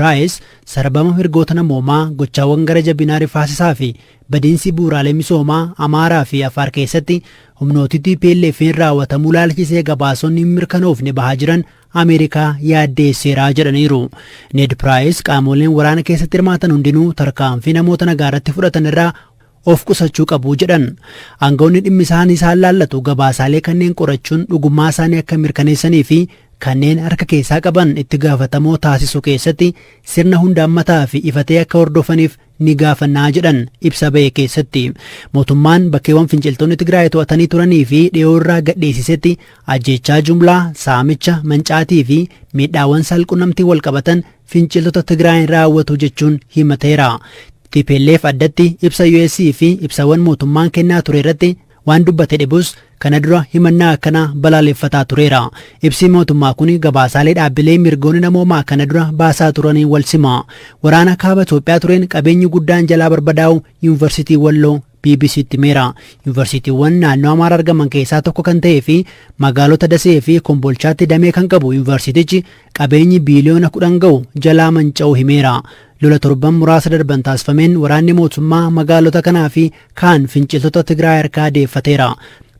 Raayis sarbama mirgoota namoomaa gochaawwan gara jabinaa rifaasisaa fi badiinsi bu'uuraalee misoomaa Amaaraa fi Afaar keessatti humnooti TPLF'n raawwatamuu ilaalchisee gabaasonni mirkanoofne bahaa jiran Ameerikaa yaaddeesseeraa jedhaniiru. Ned Price qaamoleen waraana keessatti hirmaatan hundinuu tarkaanfii namoota nagaarratti fudhatan irraa of qusachuu qabu jedhan. Aangawoonni dhimmi isaanii isaan laallatu gabaasaalee kanneen qorachuun dhugummaa isaanii akka mirkaneessanii fi kanneen harka keessaa qaban itti gaafatamoo taasisuu keessatti sirna hundaammataa fi ifatee akka hordofaniif ni gaafannaa jedhan ibsa ba'e keessatti. Mootummaan bakkeewwan finciltoonni Tigraay to'atanii turanii fi dhiyoo irraa gadhiisisetti ajjeechaa jumlaa, saamicha, mancaatii fi miidhaawwan salqunnamtii wal qabatan finciltoota Tigraay raawwatu jechuun himateera. TPLF addatti ibsa US fi ibsawwan mootummaan kennaa ture irratti waan dubbate dhibus kana dura himannaa akkana balaaleffataa tureera. Ibsi mootummaa kun gabaasaalee dhaabbilee mirgoonni namoomaa kana dura baasaa turanii wal sima. Waraana kaaba Itoophiyaa tureen qabeenyi guddaan jalaa barbadaa'u Yuunivarsiitii Walloo BBC'tti himeera. Yuunivarsiitiiwwan naannoo Amaaraa argaman keessaa tokko kan ta'ee fi magaalota Dasee fi Kombolchaatti damee kan qabu yuunivarsiitichi qabeenyi biiliyoona 10 ga'u jalaa manca'uu himeera. Lola torban muraasa darban taasifameen waraanni mootummaa magaalota kanaa fi kaan finciltoota Tigraay harkaa deeffateera.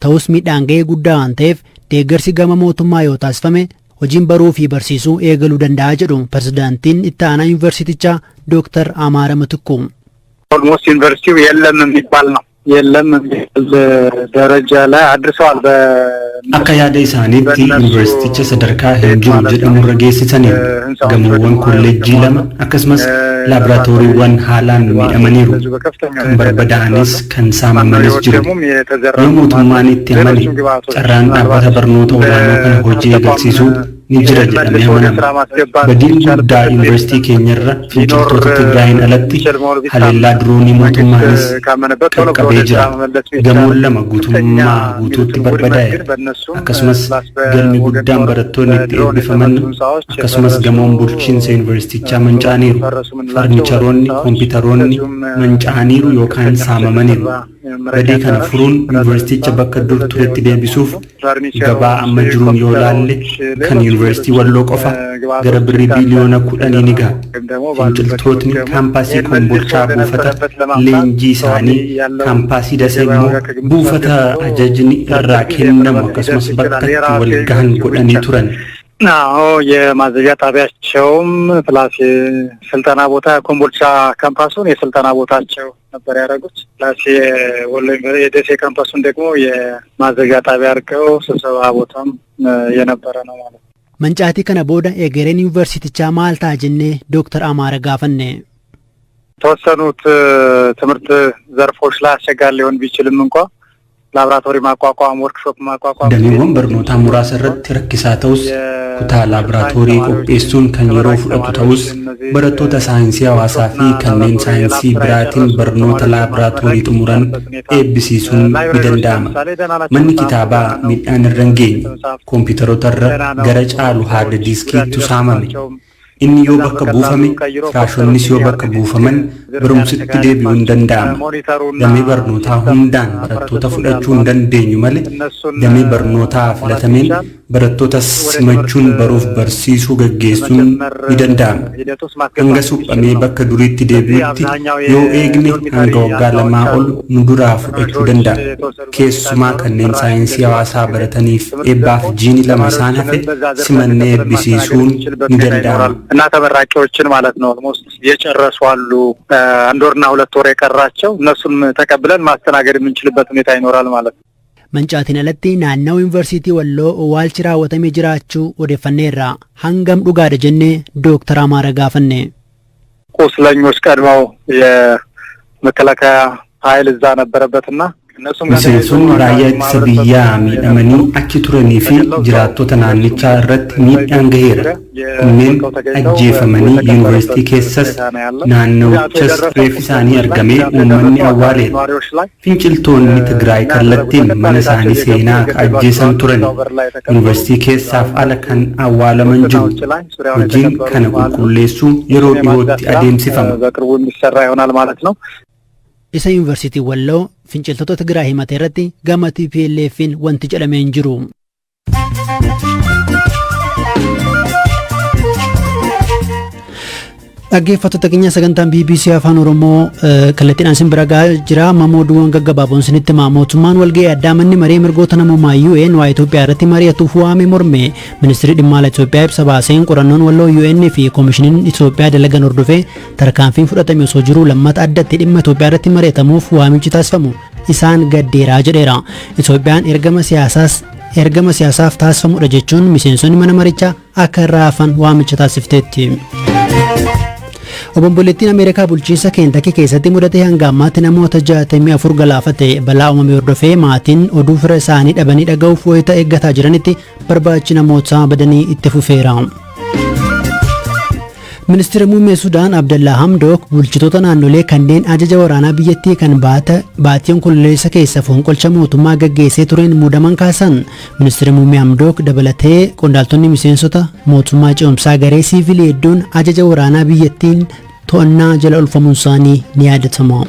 Ta'us miidhaan ga'ee guddaa waan ta'eef deeggarsi gama mootummaa yoo taasifame hojiin baruu fi barsiisuu eegaluu danda'a jedhu pirezidaantiin itti aanaa yuunivarsiitichaa Dr. Amaara Matukku. ኦልሞስት ዩኒቨርሲቲው የለም የሚባል ነው የለም ደረጃ ላይ አድርሰዋል akka yaada isaaniitti yuunivarsiiticha sadarkaa hin jiru jedhamurra geessisaniiru gamoowwan kolleejjii 2 akkasumas laaboraatooriiwwan haalaan miidhamaniiru kan barbadaa'anis kan saamamanis jiru yoo mootummaan itti amane carraan dhaabbata barnoota olaanoo kana hojii eegalsiisuu ni jira jedhamee amanama. Badiin guddaa yuunivarsiitii keenyarra finciltoota Tigraayin alatti haleellaa diroonii mootummaanis qaqqabee jira. Gamoon 2 guutummaa guutuutti barbadaa'e. Akkasumas galmi guddaan barattoonni itti eebbifaman akkasumas gamoon bulchiinsa yuunivarsiitichaa manca'aniiru. Farnicharoonni, kompiitaroonni manca'aniiru yookaan saamamaniiru. Badii kana furuun yuunivarsiiticha bakka dur turetti deebisuuf gabaa amma jiruun yoo laalle kan yuunivarsiitii Walloo qofa gara birrii biiliyoona 10 ni ga'a. Finciltootni kaampaasii Kombolchaa buufata leenjii isaanii kaampaasii Dasee immoo buufata ajajni irraa kennamu akkasumas bakka itti wal gahan godhanii turan. የማዘዣ ጣቢያቸውም ፕላስ ስልጠና ቦታ ኮምቦልቻ ካምፓሱን የስልጠና ቦታቸው ነበር ያደረጉት ፕላስ የደሴ ካምፓሱን ደግሞ የማዘዣ ጣቢያ አድርገው ስብሰባ ቦታም የነበረ ነው ማለት ነው። መንጫቲ ከነ ቦዳ የገሬን ዩኒቨርሲቲቻ ማልታ ጀኔ ዶክተር አማረ ጋፈነ ተወሰኑት ትምህርት ዘርፎች ላይ አስቸጋሪ ሊሆን ቢችልም እንኳን laboraatorii ማቋቋም workshop ማቋቋም dameewwan barnootaa muraasa irratti rakkisaa ta'us kutaa laboraatoorii qopheessuun kan yeroo fudhatu ta'us barattoota saayinsii hawaasaa fi kanneen saayinsii biraatiin barnoota laboraatoorii xumuran eebbisiisuun ni danda'ama. Manni kitaabaa miidhaan irra hin geenye kompiitaroota irra gara caalu haarda diiskiitu saamame. Inni yoo bakka buufame firaashonnis yoo bakka buufaman barumsitti deebi'uu hin danda'ama. Damee barnootaa hundaan barattoota fudhachuu hin dandeenyu malee damee barnootaa filatameen barattoota simachuun baruuf barsiisuu gaggeessuun ni danda'ama. Hanga suphamee bakka duriitti deebi'utti yoo eegne hanga waggaa 2 ol nu duraa fudhachuu danda'a. Keessumaa kanneen saayinsii hawaasaa barataniif eebbaaf jiini 2 isaan hafe simannee eebbisiisuun ni danda'ama. እና ተመራቂዎችን ማለት ነው ኦልሞስት የጨረሱ አሉ 1 ወርና 2 ወር የቀራቸው እነሱን ተቀብለን ማስተናገድ የምንችልበት ሁኔታ ይኖራል ማለት ነው። መንጫቲን አለቲ ናናው ዩኒቨርሲቲ ወሎ ዋልቺ ራወተሜ ጅራቹ ወደፈኔራ ሃንገም ዱጋደ ጀኔ ዶክተር አማረ ጋፈኔ ቁስለኞች ቀድመው የመከላከያ ኃይል እዛ ነበረበትና miseensonni raayyaa ittisa biyyaa miidhamanii achi turanii fi jiraattota naannichaa irratti miidhaan gaheera. Kunneen ajjeefamanii yuunivarsiitii keessas naannochas reeffi isaanii argamee uummanni awwaaleera. Finciltoonni Tigraay kallattiin mana isaanii seenaa ajjeesan turani. Yuunivarsiitii keessaaf ala kan awwaalaman jiru. Hojiin kana qulqulleessuu yeroo dhiyootti adeemsifama. isa yuunivarsiitii Walloo finciltoota Tigraay himate irratti gama TPLF'n wanti jedhamee hin jiru. Dhaggeeffattoota keenya sagantaan BBC Afaan Oromoo kallattiidhaan isin bira gahaa jira. Mamooduuwwan gaggabaaboon isinitti himaa. Mootummaan walga'ii addaa manni maree mirgoota namummaa UN waa Itoophiyaa irratti mari'atuuf waame morme. Ministeerri dhimma alaa Itoophiyaa ibsa baaseen qorannoon walloo UN fi koomishiniin Itoophiyaa dalagan hordofee tarkaanfiin fudhatame osoo jiruu lammata addatti dhimma Itoophiyaa irratti mari'atamuuf waamichi taasifamu isaan gaddeeraa jedheera. Itoophiyaan ergama siyaasaaf taasifamudha jechuun miseensonni mana marichaa akka irraa hafan waamicha taasifteetti. Obomboleettiin Ameerikaa bulchiinsa Keentaki keessatti mudate hanga ammaatti namoota 64 galaafate. Balaa uumame hordofee maatiin oduu fira isaanii dhabanii dhaga'uuf wayita eeggataa jiranitti barbaachi namoota badanii itti fufeera. Ministeerri muummee Sudaan Abdallaa Hamdok bulchitoota naannolee kanneen ajaja waraanaa biyyattii kan baatii onkololeessa keessa fonqolcha mootummaa gaggeessee tureen muudaman kaasan. Ministeerri muummee Hamdok dabalatee qondaaltonni miseensota mootummaa ce'umsaa garee siivilii hedduun ajaja waraanaa biyyattiin to'annaa jala oolfamuun isaanii ni yaadatama.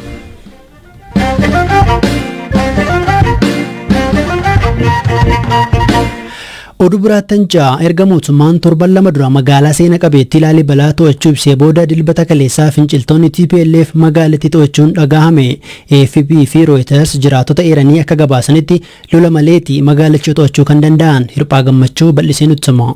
Oduu biraattan ja'a erga mootummaan torban lama dura magaalaa seena qabeettii Laalibalaa to'achuu ibsee booda dilbata kaleessaa finciltoonni TPLF magaalattii to'achuun dhagahame. AFP fi Reuters jiraatota eeranii akka gabaasanitti lola maleeti magaalicha to'achuu kan danda'an. Hirphaa Gammachuu bal'isee nutti hima.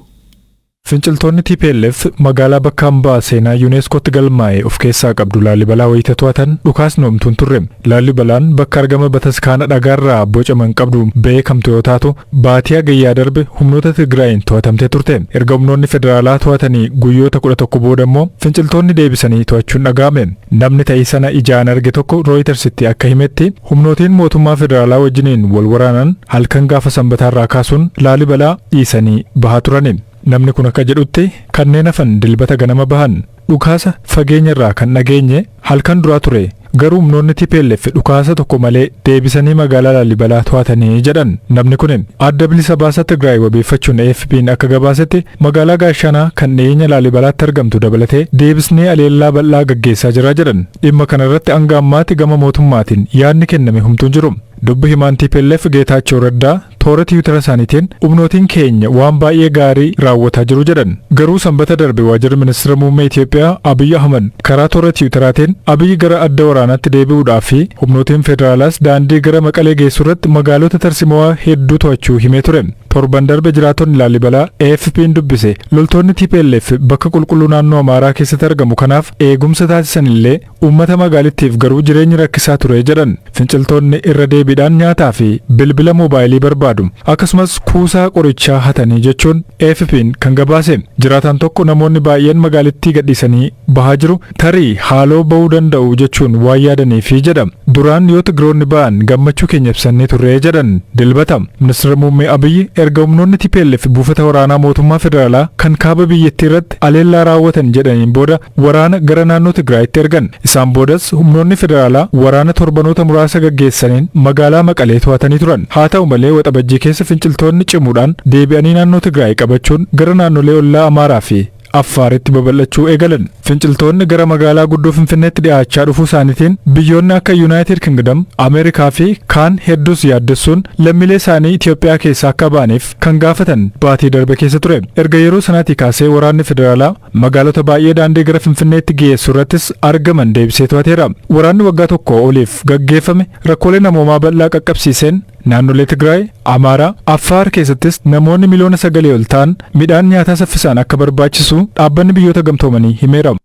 Finciltoonni TPLF magaalaa bakka hambaa seenaa UNESCOtti galmaa'e of keessaa qabdu Laalibalaa wayita to'atan dhukaasni homtuun turre. Laalibalaan bakka argama bataskaana dhagaarraa bocaman qabdu beekamtu yoo taatu baatii hagayyaa darbe humnoota Tigraayin to'atamtee turte. Erga humnoonni federaalaa to'atanii guyyoota 11 booda immoo finciltoonni deebisanii to'achuun dhaga'ame. Namni ta'ii sana ijaan arge tokko Reutersitti akka himetti humnootiin mootummaa federaalaa wajjiniin wal waraanan halkan gaafa sanbataarraa kaasuun Laalibalaa dhiisanii bahaa turani. Namni kun akka jedhutti kanneen hafan dilbata ganama bahan dhukaasa fageenya irraa kan dhageenye halkan duraa ture. Garuu humnoonni TPLF dhukaasa tokko malee deebisanii magaalaa Laalibalaa to'atanii jedhan. Namni kun adda bilisa baasaa Tigraay wabeeffachuun AFP'n akka gabaasetti magaalaa Gaashanaa kan dhiyeenya Laalibalaatti argamtu dabalatee deebisnee aleellaa bal'aa gaggeessaa jira jedhan. Dhimma kana irratti hanga ammaatti gama mootummaatiin yaadni kenname humtuun jiru. Dubbi himaan TPLF Geetaachoo Raddaa toora Tiwiitara isaaniitiin humnootiin keenya waan baay'ee gaarii raawwataa jiru jedhan. Garuu sanbata darbe waajjirri ministeera muummee Itoophiyaa Abiy Ahmed karaa toora Tiwiitaraatiin Abiy gara adda waraanaatti deebi'uudhaa fi humnootiin federaalaas daandii gara Maqalee geessu irratti magaalota tarsimoo hedduu to'achuu himee ture. Torban darbe jiraatonni Laalibalaa AFP'n dubbise loltoonni TPLF bakka qulqulluu naannoo Amaaraa keessatti argamu kanaaf eegumsa taasisan illee uummata magaalittiif garuu jireenyi rakkisaa ture jedhan. Finciltoonni irra deebiidhaan nyaataa fi bilbila moobaayilii barbaadu akkasumas kuusaa qorichaa hatanii jechuun AFP'n kan gabaase. Jiraataan tokko namoonni baay'een magaalittii gadhiisanii bahaa jiru tarii haaloo ba'uu danda'u jechuun waan yaadaniifi jedha. Duraan yoo Tigroonni ba'an gammachuu keenya ibsannee turree jedhan. Dilbata ministeera muummee Abiy erga humnoonni TPLF buufata waraanaa mootummaa federaalaa kan kaaba biyyattii irratti aleellaa raawwatan jedhaniin booda waraana gara naannoo Tigraayitti ergan. Isaan boodas humnoonni federaalaa waraana torbanoota muraasa gaggeessaniin magaalaa Maqalee to'atanii turan. Haa ta'u malee waxabajjii keessa finciltoonni cimuudhaan deebi'anii naannoo Tigraay qabachuun gara naannolee ollaa Amaaraa fi Affaaritti babal'achuu eegalan. Finciltoonni gara magaalaa guddoo Finfinneetti dhiyaachaa dhufuu isaaniitiin biyyoonni akka United Kingdom, Ameerikaa fi kaan hedduus yaaddessuun lammiilee isaanii Itoophiyaa keessaa akka ba'aniif kan gaafatan baatii darbe keessa ture. Erga yeroo sanaatii kaasee waraanni federaalaa magaalota baay'ee daandii gara Finfinneetti geessu irrattis argaman deebisee to'ateera. Waraanni waggaa tokko oliif gaggeeffame rakkoolee namoomaa bal'aa qaqqabsiiseen naannolee Tigraay, Amaaraa, Affaar keessattis namoonni miliyoona 9 ol ta'an midhaan nyaataa saffisaan akka barbaachisu dhaabbanni biyyoota gamtoomanii himeera.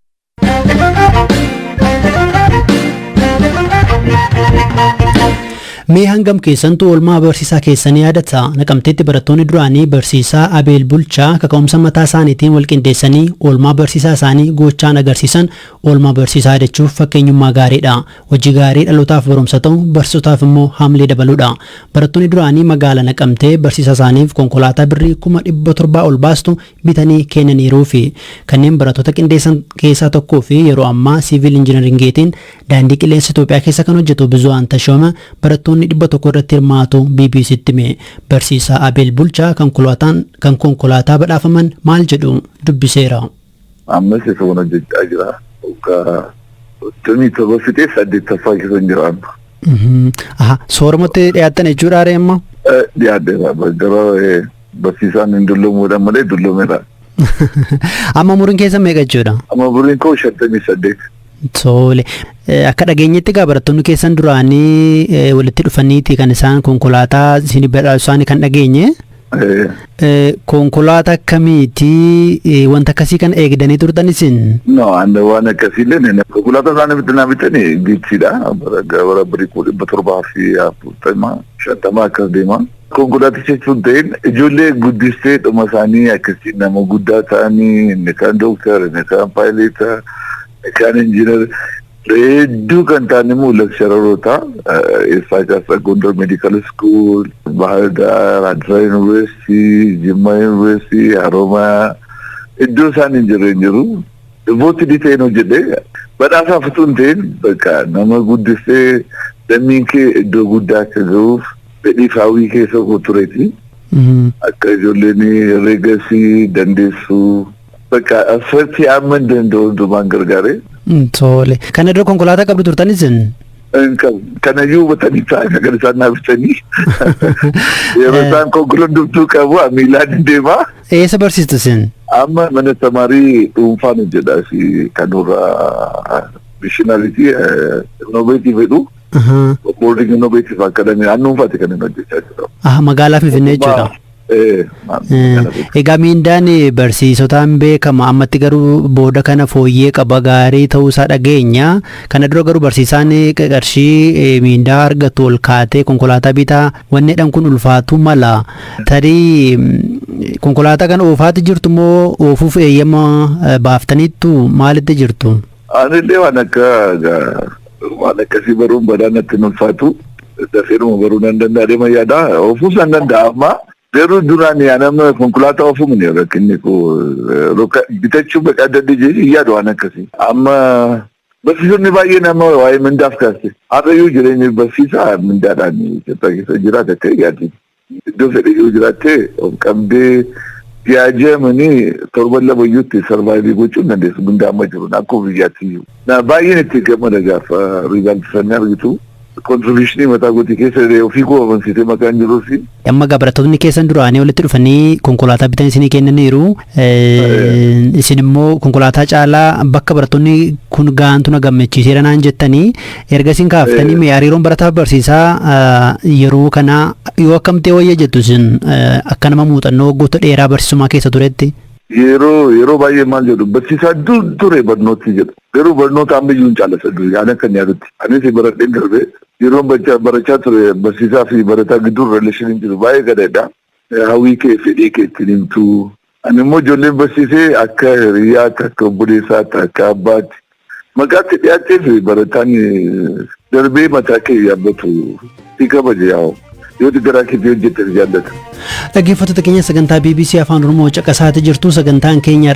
Mee hangam keessantu oolmaa barsiisaa keessanii yaadata? Naqamteetti barattoonni duraanii barsiisaa Abeel Bulchaa kaka'umsa mataa isaaniitiin walqindeessanii oolmaa barsiisaa isaanii gochaan agarsiisan oolmaa barsiisaa yaadachuuf fakkeenyummaa gaariidha. Hojii gaarii dhalootaaf barumsa ta'u barsiisotaaf immoo haamilee dabaluudha. Barattoonni duraanii magaalaa Naqamtee barsiisaa isaaniif konkolaataa birrii 700 ol baastu bitanii kennaniiruu fi kanneen barattoota qindeessan keessaa tokkoo fi yeroo ammaa siivil injiinaringiitiin daandii qilleensa Itoophiyaa keessa kan hojjetu Bizuwaan Tashooma barattoonni 100 irratti hirmaatu BBC'tti hime. Barsiisaa Abeel Bulchaa kan konkolaataa badhaafaman maal jedhu dubbiseera. Ammas isa hojjechaa jira. Waggaa 17 saddeettaffaa keessa hin jiraannu. Sooromatti dhiyaatan jechuudha reemma? Dhiyaaddeera gara barsiisaan hin dulloomuudhaan malee dulloomeera. Amma umuriin keessa meeqa jechuudha? Amma umuriin koo 58. Tole. Akka dhageenyetti egaa barattoonni keessan duraanii walitti dhufaniiti kan isaan konkolaataa isin badhaasuudhaan kan dhageenye. Konkolaataa akkamiiti wanta akkasii kan eegdanii turtan isin? No, waan akkasiillee konkolaataa isaanii bitanii giitsiidha. Bara birii 750 akkas deema. Konkolaaticha jechuun ta'een ijoollee guddistee dhuma isaanii akkasii nama guddaa ta'anii inni kaan dooktara, inni kaan paayileeta, inni kaan injiinar hedduu kan ta'an immoo leksharoota eessaa kaasa Gondar Medical School, Bahar Dar, Adra University, Jimma University, Haromaya iddoo isaan hin jirre hin jiru. Vooti dhiiteen hojjedhe badhaasaa fituun ta'een bakka nama guddistee lammiin kee iddoo guddaa akka ga'uuf fedhii hawwii keessa koo tureeti. Akka ijoolleen herreegasii dandeessuu bakka asirratti amma hin danda'u hundumaan gargaare. Tole. Kana dura konkolaataa qabdu turtanis? Kanayyuu hubatanii ta'an kan isaan naafisanii. Yeroo isaan konkolaataa dubtuu qabu miilaan deemaa. Eessa barsiistu isin? Amma mana tamaarii dhuunfaan hojjedha kanurraa mishinariitii innoveetii fedhu. Boarding innovative academy annuunfaati kan inni hojjechaa jiru. Magaalaa Finfinnee jechuudha. Egaa miindaan barsiisotaan beekama ammatti garuu booda kana fooyyee qaba gaarii ta'uusaa dhageenya. Kana dura garuu barsiisaan qarshii miindaa argatu ol kaatee konkolaataa bitaa wanneedhaan kun ulfaatu mala. Tarii konkolaataa kana oofaatti jirtu moo oofuuf eeyyama baaftaniittu maalitti jirtu? Anillee waan akkasii baruun badaanatti hin ulfaatu. Dafeeruma baruu nan danda'a deema yaada. Oofuus nan danda'a amma. Garuu duraan nama konkolaataa oofuun ni rakkinni koo bitachuu bakka adda adda jedhee yaadu waan akkasii. Amma barsiisonni baay'ee nama waa'ee mindaaf kaase. Har'ayyuu jireenya barsiisaa mindaadhaan keessa jiraata akka yaaddi. Iddoo fedhe yoo jiraatte of qabdee yaajamanii torban lamayyuutti sarvaayivii gochuun dandeessu mindaa amma jiru akkuma biyyaatti. Baay'een itti gammada gaafa riizaaltisanii argitu. Kontribuushinii mataa gootii keessa ofii koo amansiisee maqaan jiruufi. Amma barattoonni keessan duraanii walitti dhufanii konkolaataa bitan isinii kennaniiru. Isin immoo konkolaataa caalaa bakka barattoonni kun gahantu na gammachiiseera naan jettanii erga isin kaaftanii hariiroon barataa barsiisaa yeroo kana yoo akkamtee wayya jettu isin akka nama muuxannoo waggoota dheeraa barsiisummaa keessa turetti. Yeroo baay'ee maal jedhu barsiisaa ture barnooti jedhu. Garuu barnoota ammayyuu hin caalasa duri aan akka yaadutti. Anis baradheen darbee yeroo barachaa ture barsiisaa fi barataa gidduu reeleeshiniin jiru baay'ee gadaadha. Hawwii kee fedhii kee ittiin himtu. Ani immoo ijoolleen barsiisee akka hiriyaatti akka obboleessaatti akka abbaatti maqaatti dhiyaatee fi barataan darbee mataa kee yaabbatu si kabaje yaa'u. Yoo garaa keetii hojjettee jaallata. Dhaggeeffattoota keenya sagantaa BBC Afaan Oromoo caqasaa jirtu sagantaan keenya